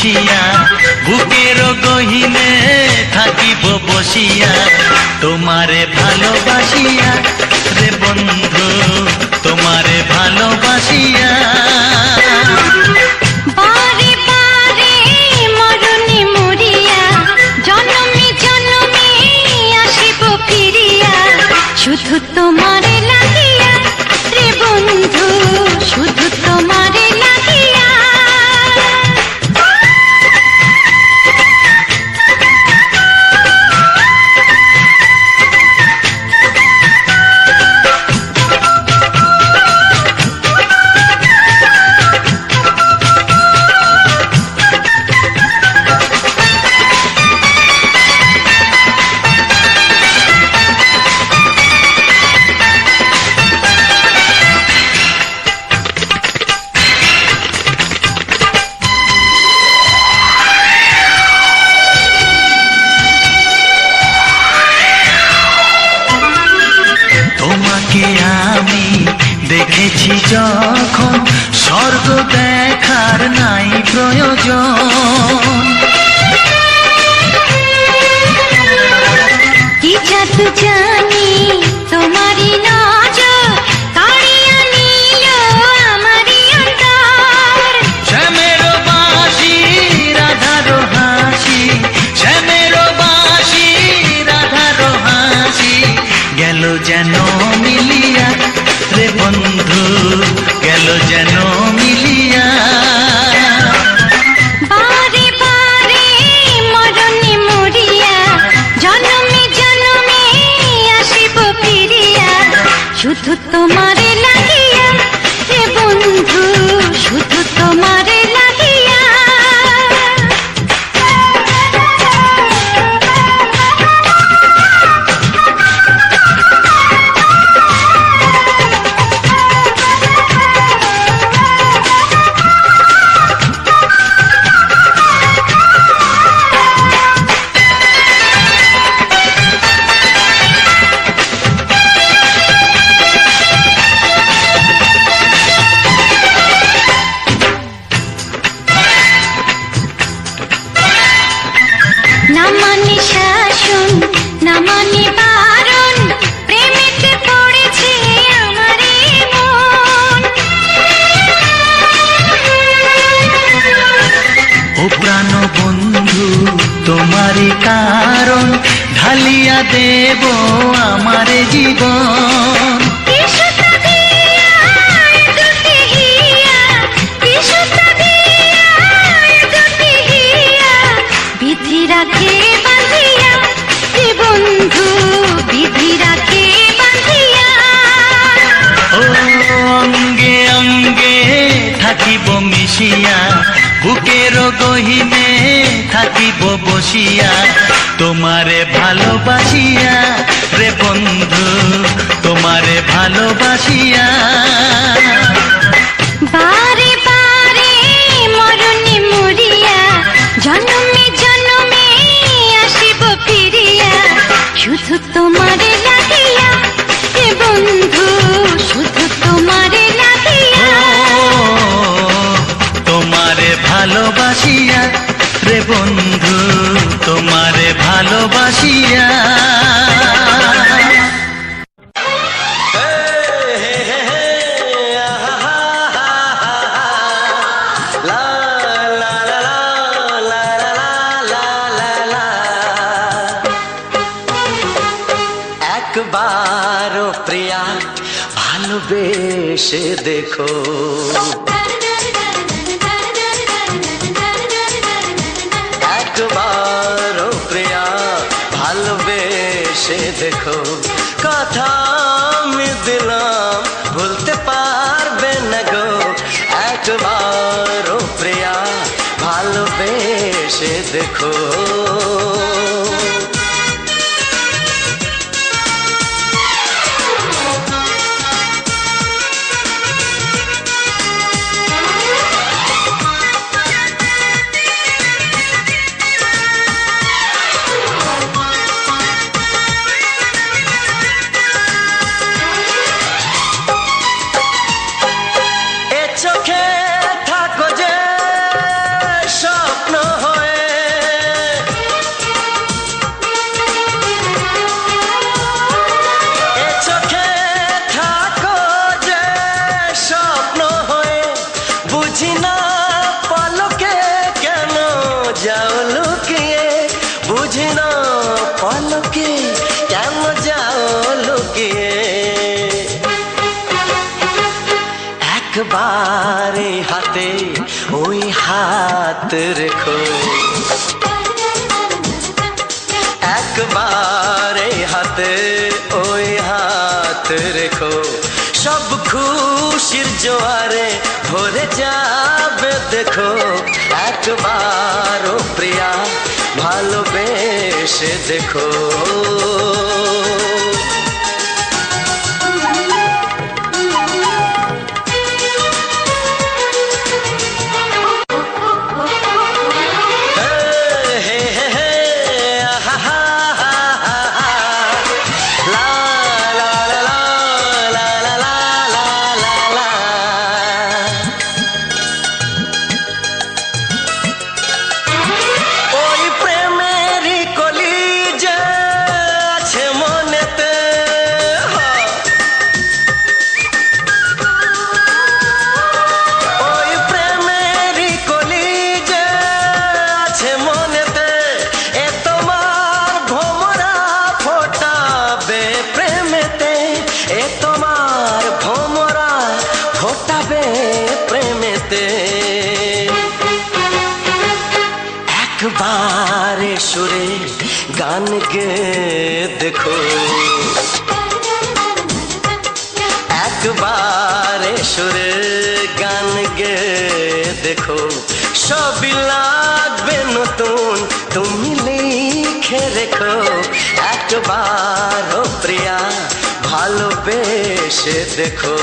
মিশিয়া বুকের গহিনে থাকিব বসিয়া তোমারে ভালোবাসিয়া রে বন্ধু তোমারে ভালোবাসিয়া বারে বারে মরণে মরিয়া জনমে জনমে আসিব ফিরিয়া শুধু তোমারে লাগিয়া রে বন্ধু শুধু তোমারে লাগিয়া দেখেছি যখন স্বর্গ দেখার নাই প্রয়োজন কি জাদু জানি তোমারই নজর কাড়িয়া নিল আমারই অন্তর শ্যামের বাঁশি রাধার হাসি শ্যামের বাঁশি রাধার হাসি গেল যেন মিলিয়া রে বন্ধু গেল যেন মিলিয়া বারে বারে মরণে মরিয়া জনমে জনমে আসিব ফিরিয়া শুধু তোমারে লাগিয়া রে বন্ধু শুধু তোমারে লাগিয়া না মানে শাসন না মানে বারণ প্রেমেতে পড়েছে আমারে মন ও প্রাণ বন্ধু তোমারই কারণ ঢালিয়া দেব আমারে জীবন বিধি রাখে বাঁধিয়া হে বন্ধু বিধি রাখে বাঁধিয়া ও অঙ্গে অঙ্গে থাকিব মিশিয়া বুকের গহিনে থাকিব বসিয়া তোমারে ভালোবাসিয়া রে বন্ধু তোমারে ভালোবাসিয়া বারে বারে মরণে মরিয়া জনমে জনমে আসিব ফিরিয়া শুধু তোমারে লাগিয়া হে বন্ধু শুধু তোমারে লাগিয়া তোমারে ভালোবাসিয়া রে বন্ধু তোমারে ভালোবাসিয়া একবারও প্রিয়া ভালোবেসে দেখো একবারও প্রিয়া ভালোবেসে দেখো কথা আমি দিলাম ভুলতে পারবে না গো একবারও প্রিয়া ভালোবেসে দেখো চোখে থাকো যে স্বপ্ন একবার এই হাতে ওই হাত রেখো, একবার এই হাতে ওই হাত রেখো, সব খুশির জোয়ারে ভরে যাবে দেখো। একবার ও প্রিয়া ভালোবেসে দেখো। একবারে সুরে গান গে দেখো, একবারে সুরে গান গে দেখো, সবই লাগবে নতুন তুমি লিখে রেখো। একবার ও প্রিয়া ভালোবেসে দেখো।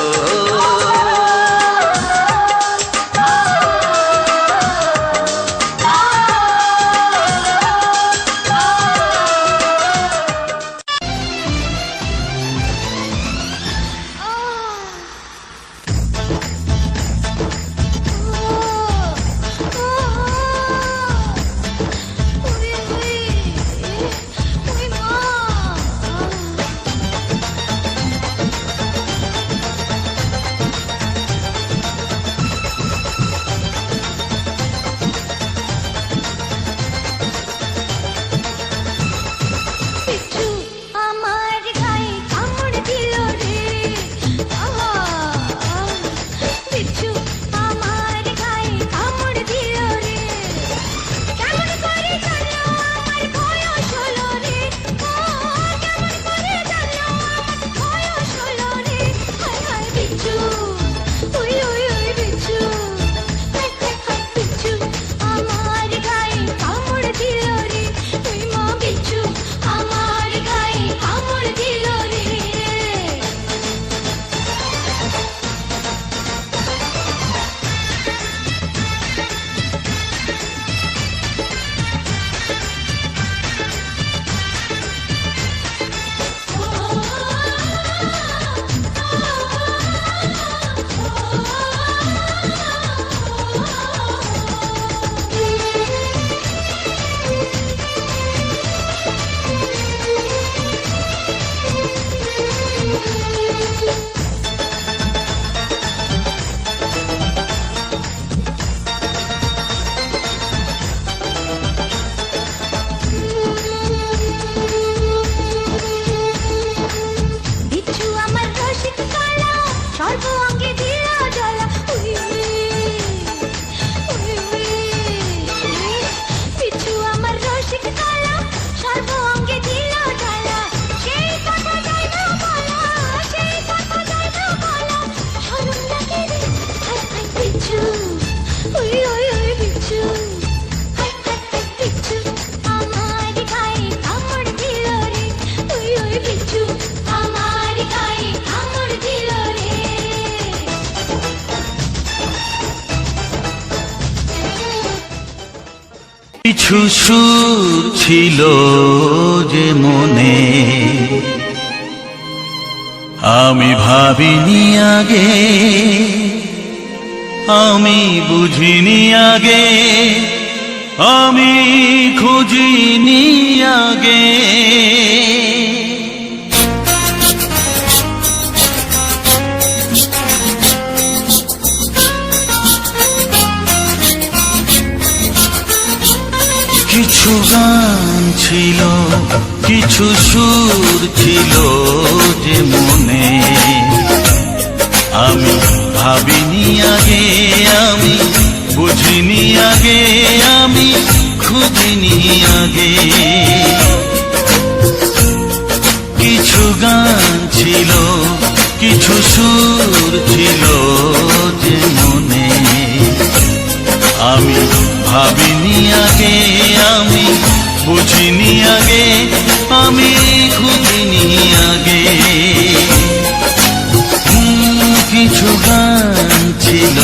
কিছু সুর ছিল যে মনে আমি ভাবিনি আগে, আমি বুঝিনি আগে, আমি খুঁজিনি আগে। কিছু গান ছিল, কিছু সুর ছিল যে মনে আমি ভাবিনি সুর ছিল যে মনে, আমি ভাবিনি আগে, আমি বুঝিনি আগে, আমি খুঁজিনি আগে। কিছু গান ছিল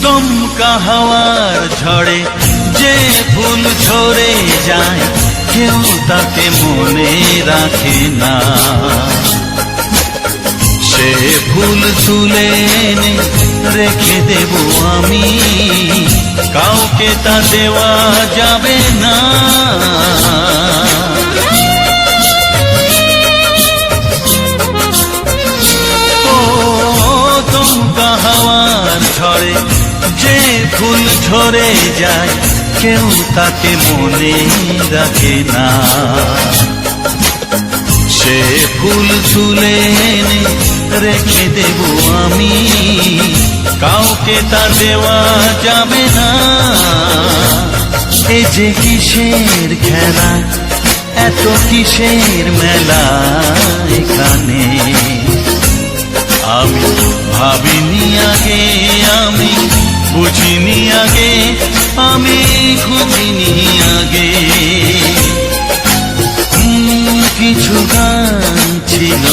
দমকা হাওয়ার ঝড়ে যে ফুল ঝরে যায়, কেউ তাকে মনে রাখে না। সে ফুল তুলে এনে রেখে দেব আমি, কাউকে তা দেওয়া যাবে না। ও দমকা হাওয়ার ঝড়ে যে ফুল ঝরে যায়, কেউ তাকে মনে রাখে না। সে ফুল তুলে এনে রেখে দেব আমি, কাউকে তা দেওয়া যাবে না। এ যে কিসের খেলা, এত কিসের মেলা এখানে, আমি ভাবিনি আগে, আমি বুঝিনি আগে, আমি খুঁজিনি আগে। কিছু গান ছিল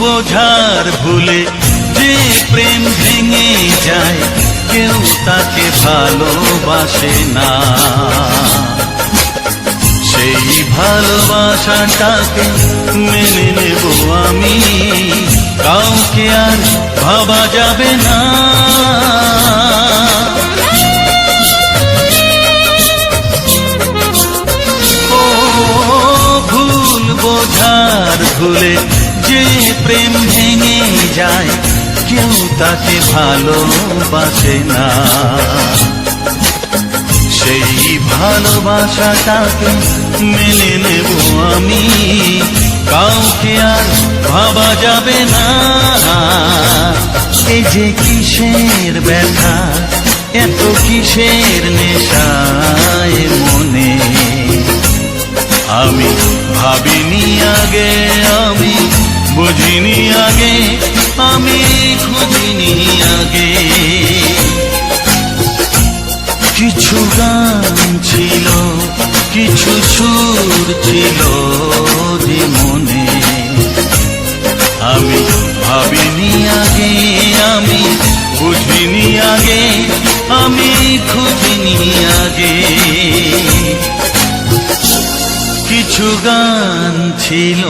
বোঝার ভুলে যে প্রেম ভেঙে যায়, কেউ তাকে ভালোবাসে না। সেই ভালোবাসাটাকে মেনে নেব আমি, কাউকে আর ভাবা যাবে না। ও ভুল বোঝার ভুলে যে প্রেম ভেঙে যায়, কেউ তাকে ভালোবাসে না। সেই ভালোবাসাটাকে মেনে নেব আমি, কাউকে আর ভাবা যাবে না। এই যে কিসের ব্যথা, এত কিসের নেশায় মনে, আমি ভাবিনি আগে, আমি বুঝিনি আগে, আমি খুঁজিনি আগে। কিছু গান ছিল, কিছু সুর ছিল যে মনে, আমি ভাবিনি আগে, আমি বুঝিনি আগে, আমি খুঁজিনি আগে। কিছু গান ছিল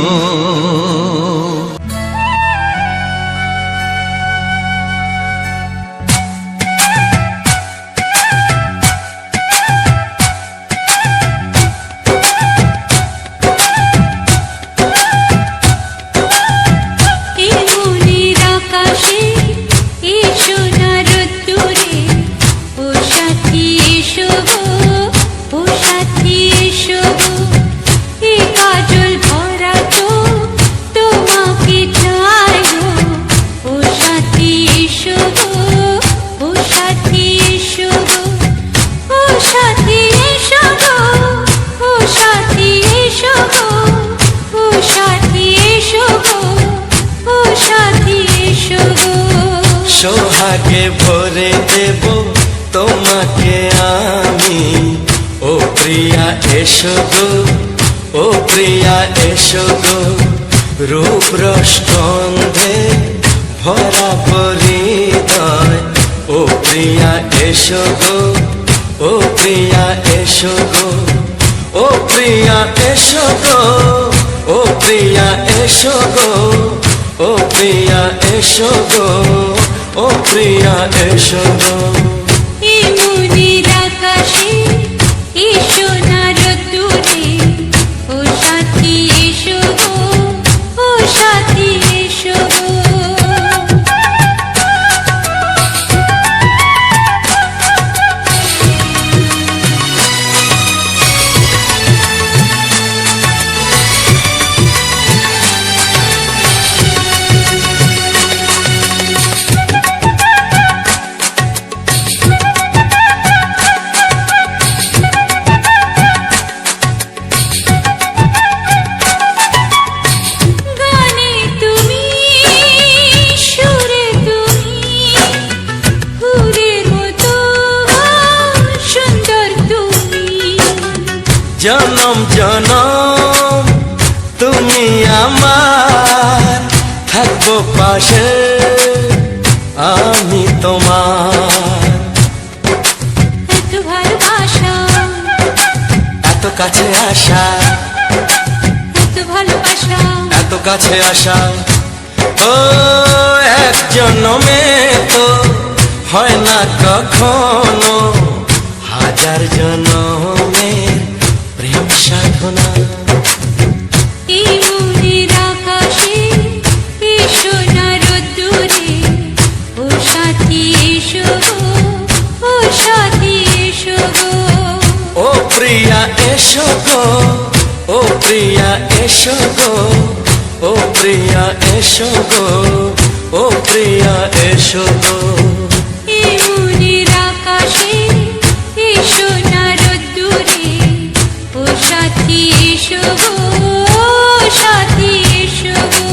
কাজল ভরা তো তোমার সোহাগে ভরে দেব তোমাকে আমি। ও প্রিয়া এসো গো, ও প্রিয়া এসো গো, রূপ রস গন্ধে ভরা পরিদয়। ও প্রিয়া এসো গো, ও প্রিয়া এসো গো, ও প্রিয়া এসো গো, ও প্রিয়া এসো গো, ও প্রিয়া এসো গো, ও প্রিয়া এসো গো। এই মনের আকাশে এসো না রোদ্দুরে, ও সাথী এসো গো, ও সাথী এসো গো। গানে তুমি, সুরে তুমি, ফুলের মতো সুন্দর তুমি। জনম জনম তুমি আমার, থাকবো পাশে আমি তোমার। এত ভালোবাসা, এত কাছে আসা, এত ভালোবাসা, এত কাছে আসা, ও এক জন্মে তো হয় না কখনো, হাজার জন্মের প্রেম সাধনা। এই মনের আকাশে এসো না রোদ্দুরে, ও সাথী এসো গো, ও সাথী এসো গো। ও প্রিয়া এসো গো, ও প্রিয়া এসো গো, ও প্রিয়া এসো গো, ও প্রিয়া এসো গো। এই মনের আকাশে এসো না রোদ্দুরে, ও সাথী এসো গো, ও সাথী এসো গো।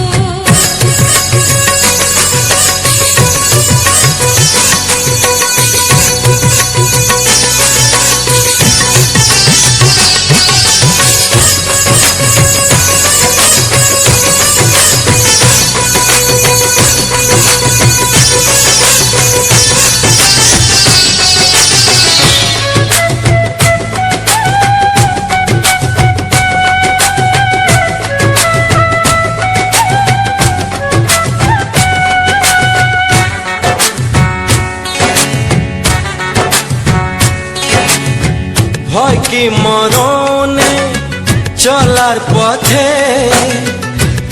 ভয় কি মরণে চলার পথে,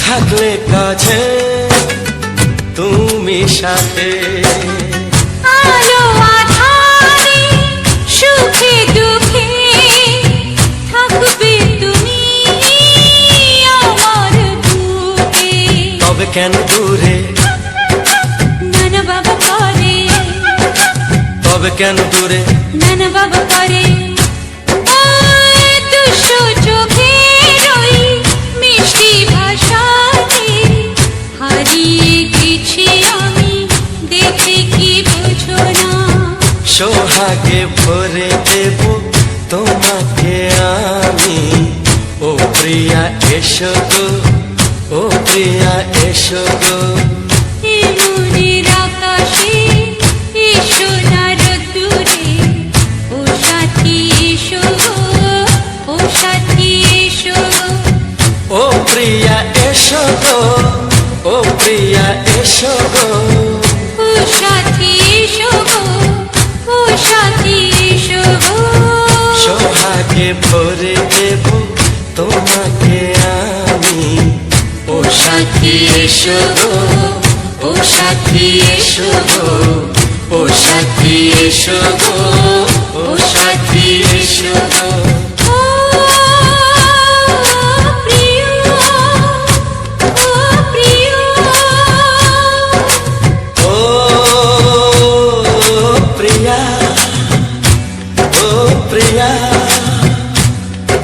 থাকলে কাছে তুমি সাথে। আলো আঁধারে, সুখে দুঃখে, থাকবে তুমি আমার বুকে। তবে কেন দূরে, নানা বাবা করে, তবে কেন দূরে, নানা বাবা করে। ওই দুশো চোখের ওই মিষ্টি ভাষাতে হারিয়ে গেছি আমি, দেখে কি বোঝো না। সোহাগে ভরে দেব তোমাকে আমি। ও প্রিয়া এসো গো, ও প্রিয়া এসো গো, এই মনের আকাশে এসো না রোদ্দুরে, ও সাথী এসো গো, ও সাথী এসো গো। ও প্রিয়া এসো গো, ও প্রিয়া এসো গো, ও সাথী এসো গো, ও সাথী এসো গো। সোহাগে ভরে দেব তোমাকে আমি। ও সাথী এসো গো, ও সাথী এসো গো, ও সাথী এসো গো, ও সাথী এসো গো। ও প্রিয়, ও প্রিয়, ও প্রিয়া, ও প্রিয়া,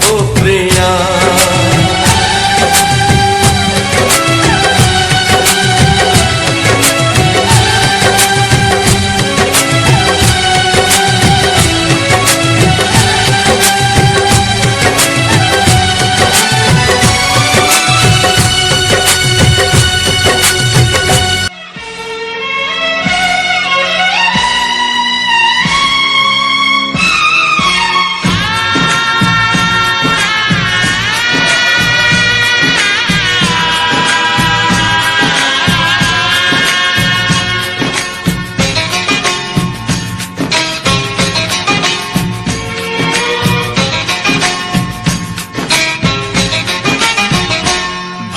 ও প্রিয়া।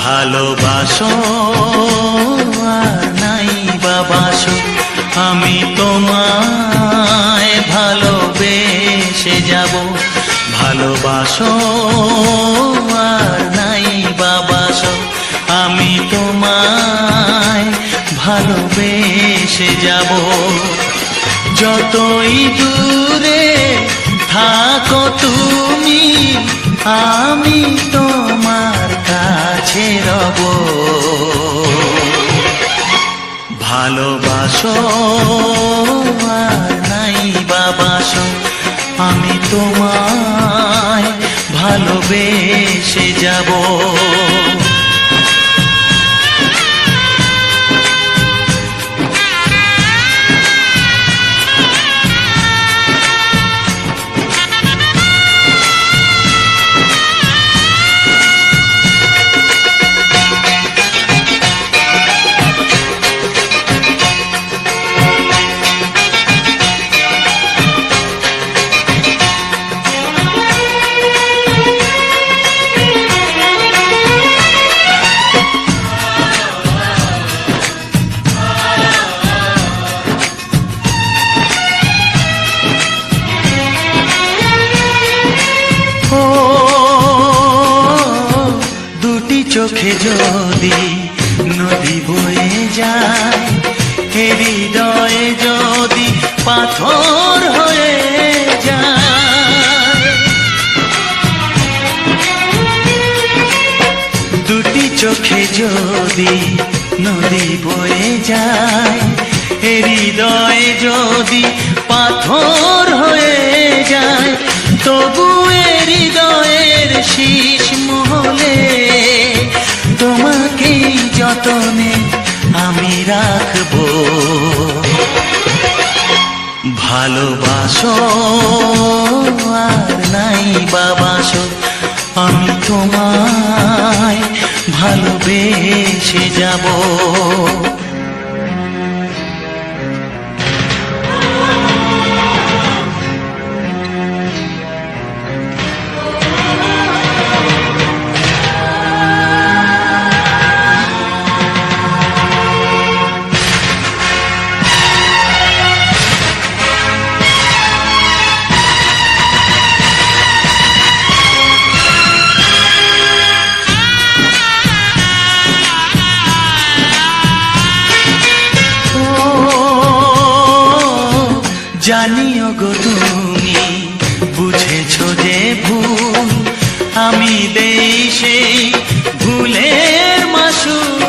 ভালোবাসো আর নাই বাবাসো, আমি তোমায় ভালোবেসে যাব। ভালোবাসো আর নাই বাবাসো, আমি তোমায় ভালোবেসে যাব। যতই দূরে থাকো তুমি, আমি তোমার কাছে রব। ভালোবাসো আর নাই বাবাসো, আমি তোমায় ভালোবেসে যাব। চোখে যদি নদী বয়ে যায়, হৃদয়ে যদি পাথর হয়ে যায়, দুটি চোখে যদি নদী বয়ে যায়, হৃদয়ে যদি পাথর হয়ে যায়, তবু হৃদয়ের শীষ মহলে তোমাকে যতনে আমি রাখবো। ভালোবাসো আর নাই বাবাসো, আমি তোমায় ভালোবেসে যাব। জানিও গো তুমি বুঝেছো যে ভুল, আমি দেই সেই ভুলের মাসুল।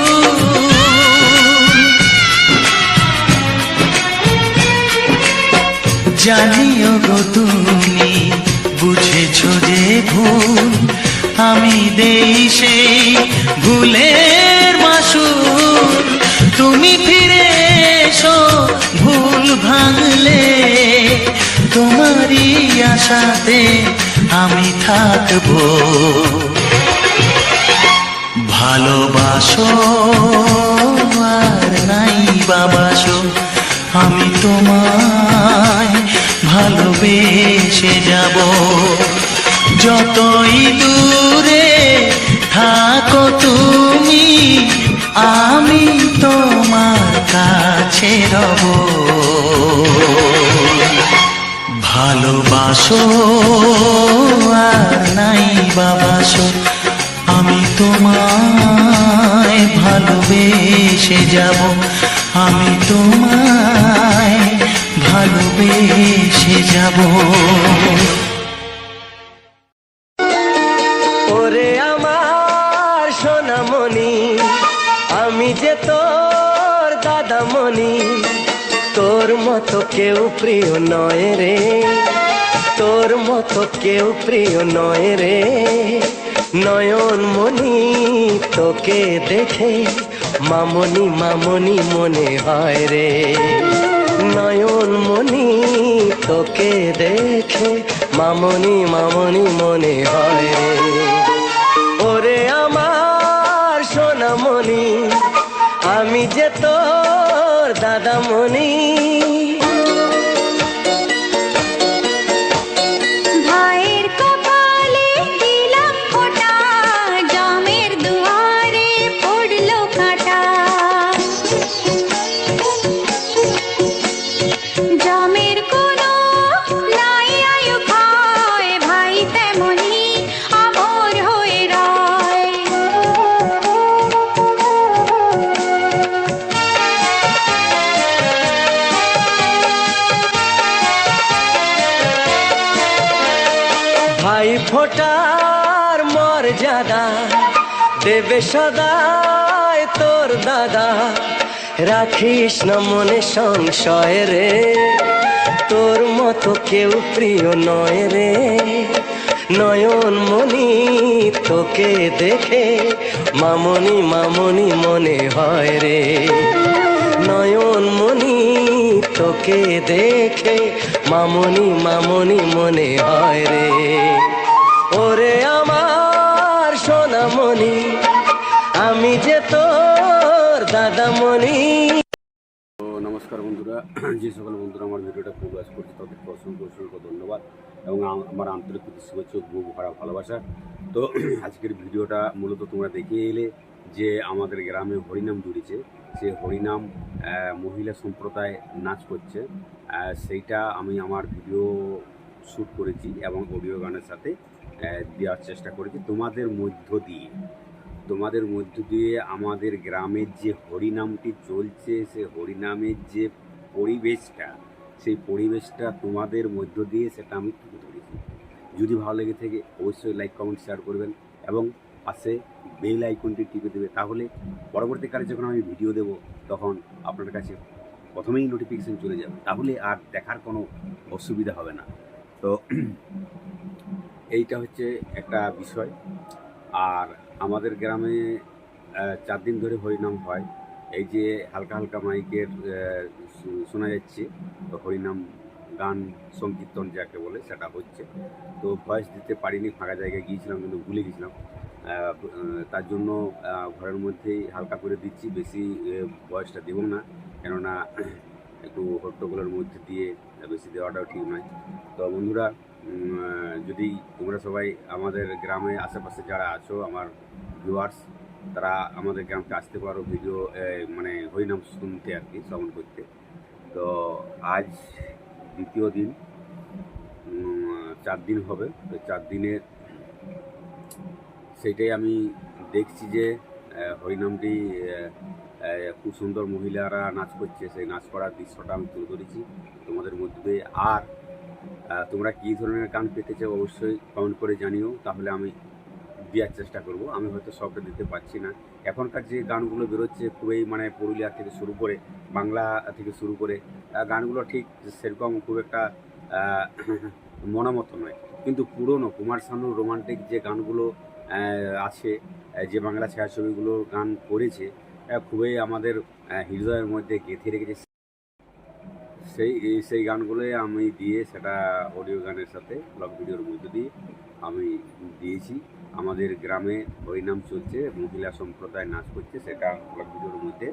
জানিও গো তুমি বুঝেছো যে ভুল, আমি দেই সেই ভুলের মাসুল। তুমি ফিরে এসো ভুল ভাঙলে, তোমারই আশাতে আমি থাকবো। ভালোবাসো আর নাই বাবাসো, আমি তোমায় ভালোবেসে যাব। যতই দূরে থাকো তুমি, আমি তোমার কাছে রব। ভালোবাসো আর নাই বাবাসো, আমি তোমায় ভালোবেসে যাব। আমি তোমায় ভালোবেসে যাব। ওরে আমার সোনামণি, আমি যে তোর দাদামণি, তোর মতো কেউ প্রিয় নয় রে, তোর মতো কেউ প্রিয় নয় রে। নয়নমণি তোকে দেখে মামনি মামনি মনে হয় রে। নয়নমণি তোকে দেখে মামনি মামনি মনে হয় রে। ওরে আমার সোনামণি, আমি যে তোর দাদামণি। ভাইয়ের কপালে দিলাম ফোঁটা, জামের দুয়ারে দেহটার মর্যাদা দেবে সদায় তোর দাদা। রাখিস না মনে সংশয় রে, তোর মতো কেউ প্রিয় নয় রে। নয়ন মনি তোকে দেখে মামনি মামনি মনে হয় রে। নয়ন মনি তোকে দেখে মামনি মামনি মনে হয় রে। ওরে আমার সোনামণি, আমি যে তোর দাদামণি। তো নমস্কার বন্ধুরা, যে সকল বন্ধুরা আমার ভিডিওটা প্রকাশ করছে তাদেরকে অসংখ্য অসংখ্য ধন্যবাদ এবং আমার আন্তরিক প্রতি শুভেচ্ছা বুক ভরা ভালোবাসা। তো আজকের ভিডিওটা মূলত তোমরা দেখে এলে যে আমাদের গ্রামে হরিনাম জুড়েছে, সে হরিনাম মহিলা সম্প্রদায় নাচ করছে, সেইটা আমি আমার ভিডিও শ্যুট করেছি এবং অডিও গানের সাথে দেওয়ার চেষ্টা করেছি তোমাদের মধ্য দিয়ে আমাদের গ্রামের যে হরিনামটি চলছে, সে হরিনামের যে পরিবেশটা, সেই পরিবেশটা তোমাদের মধ্য দিয়ে সেটা আমি তুলে ধরেছি। যদি ভালো লেগে থাকে অবশ্যই লাইক কমেন্ট শেয়ার করবেন এবং পাশে বেল আইকনটি টিপে দেবে, তাহলে পরবর্তীকালে যখন আমি ভিডিও দেব তখন আপনার কাছে প্রথমেই নোটিফিকেশান চলে যাবে, তাহলে আর দেখার কোনো অসুবিধা হবে না। তো এইটা হচ্ছে একটা বিষয়। আর আমাদের গ্রামে 4 দিন ধরে হরিনাম হয়। এই যে হালকা হালকা মাইকের শোনা যাচ্ছে, তো হরিনাম গান সংকীর্তন যাকে বলে সেটা হচ্ছে। তো ভয়েস দিতে পারিনি, ফাঁকা জায়গায় গিয়েছিলাম কিন্তু ভুলে গেছিলাম, তার জন্য ঘরের মধ্যেই হালকা করে দিচ্ছি, বেশি ভয়েসটা দেবো না, কেননা একটু হট্টগোলের মধ্যে দিয়ে বেশি দেওয়াটাও ঠিক নয়। তো বন্ধুরা, যদি তোমরা সবাই আমাদের গ্রামে আশেপাশে যারা আছো আমার ভিউয়ার্স, তারা আমাদের গ্রামকে আসতে পারো ভিডিও মানে হরিনাম শুনতে আর কি, শ্রবণ করতে। তো আজ দ্বিতীয় দিন, 4 দিন হবে। তো 4 দিনের সেইটাই আমি দেখছি যে হরিনামটি খুব সুন্দর মহিলারা নাচ করছে, সেই নাচ করার দৃশ্যটা আমি তুলে ধরেছি তোমাদের মধ্যে। আর তোমরা কী ধরনের গান পেতে চাও অবশ্যই কমেন্ট করে জানিও, তাহলে আমি দেওয়ার চেষ্টা করব। আমি হয়তো সবটা দিতে পারছি না। এখনকার যে গানগুলো বেরোচ্ছে খুবই মানে পুরুলিয়া থেকে শুরু করে বাংলা থেকে শুরু করে গানগুলো ঠিক সেরকম খুব একটা মতো নয়, কিন্তু পুরনো কুমার শানুর রোমান্টিক যে গানগুলো আছে, যে বাংলা ছায়াছবিগুলোর গান করেছে, খুবই আমাদের হৃদয়ের মধ্যে গেঁথে রেখেছে। সেই গানগুলোই আমি দিয়ে সেটা অডিও গানের সাথে ব্লগ ভিডিওর মধ্যে দিয়ে আমি দিয়েছি। আমাদের গ্রামে হরিনাম চলছে, মহিলা সম্প্রদায় নাচ করছে, সেটা ব্লগ ভিডিওর মধ্যে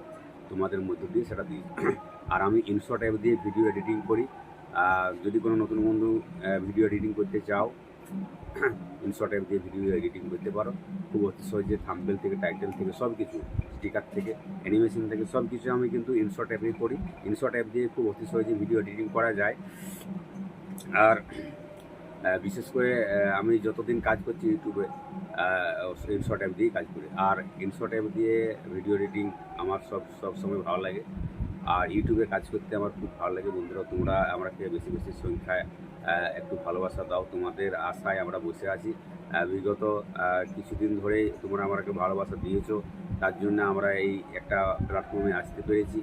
তোমাদের মধ্য দিয়ে সেটা দিয়েছি। আর আমি ইনশর্ট অ্যাপ দিয়ে ভিডিও এডিটিং করি। যদি কোনো নতুন বন্ধু ভিডিও এডিটিং করতে চাও, ইনশর্ট অ্যাপ দিয়ে ভিডিও এডিটিং করতে পারো। খুব অতি সহজে থাম্বনেল থেকে, টাইটেল থেকে, সব কিছু, স্টিকার থেকে, অ্যানিমেশন থেকে সব কিছু আমি কিন্তু ইনশর্ট অ্যাপেই করি। ইনশর্ট অ্যাপ দিয়ে খুব অতি সহজে ভিডিও এডিটিং করা যায়। আর বিশেষ করে আমি যতদিন কাজ করছি ইউটিউবে ইনশর্ট অ্যাপ দিয়েই কাজ করি। আর ইনশর্ট অ্যাপ দিয়ে ভিডিও এডিটিং আমার সব সময় ভালো লাগে। আর ইউটিউবে কাজ করতে আমার খুব ভালো লাগে। বন্ধুরা, তোমরা আমাকে বেশি বেশি সংখ্যায় একটু ভালোবাসা দাও, তোমাদের আশায় আমরা বসে আছি। বিগত কিছুদিন ধরেই তোমরা আমাকে ভালোবাসা দিয়েছো, তার জন্য আমরা এই একটা প্ল্যাটফর্মে আসতে পেরেছি।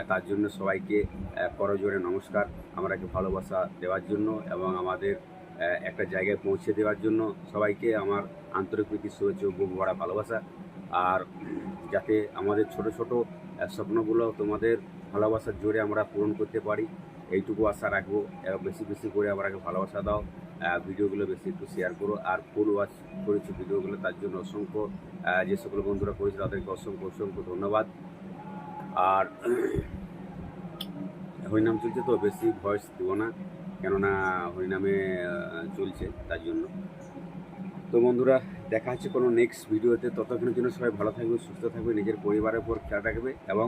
তার জন্য সবাইকে করজোড়ে নমস্কার, আমাকে ভালোবাসা দেওয়ার জন্য এবং আমাদের একটা জায়গায় পৌঁছে দেওয়ার জন্য সবাইকে আমার আন্তরিক প্রীতি শুভেচ্ছা, বুক ভরা ভালোবাসা। আর যাতে আমাদের ছোট ছোট স্বপ্নগুলো তোমাদের ভালোবাসার জোরে আমরা পূরণ করতে পারি, এইটুকু আশা রাখবো। বেশি বেশি করে আমাকে ভালোবাসা দাও, ভিডিওগুলো বেশি একটু শেয়ার করো। আর ফুল ওয়াচ করেছো ভিডিওগুলো, তার জন্য অসংখ্য, যে সকল বন্ধুরা করেছে তাদেরকে অসংখ্য অসংখ্য ধন্যবাদ। আর হরিনাম চলছে তো বেশি ভয়েস দেবো না, কেননা হরিনামে চলছে তার জন্য। তো বন্ধুরা, দেখা হচ্ছে কোনো নেক্সট ভিডিওতে। ততক্ষণের জন্য সবাই ভালো থাকবে, সুস্থ থাকবে, নিজের পরিবারের উপর খেয়াল রাখবে। এবং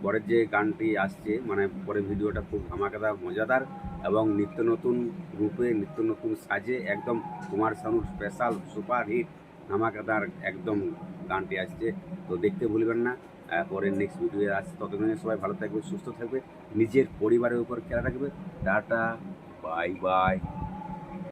পরের যে গানটি আসছে, মানে পরের ভিডিওটা খুব ধামাকাদার, মজাদার এবং নিত্য নতুন রূপে, নিত্য নতুন সাজে, একদম কুমার শানুর স্পেশাল সুপার হিট ধামাকাদার একদম গানটি আসছে। তো দেখতে ভুলবেন না। পরের নেক্সট ভিডিও আসছে। ততক্ষণে সবাই ভালো থাকবে, সুস্থ থাকবে, নিজের পরিবারের উপর খেয়াল রাখবে। Tata, bye bye.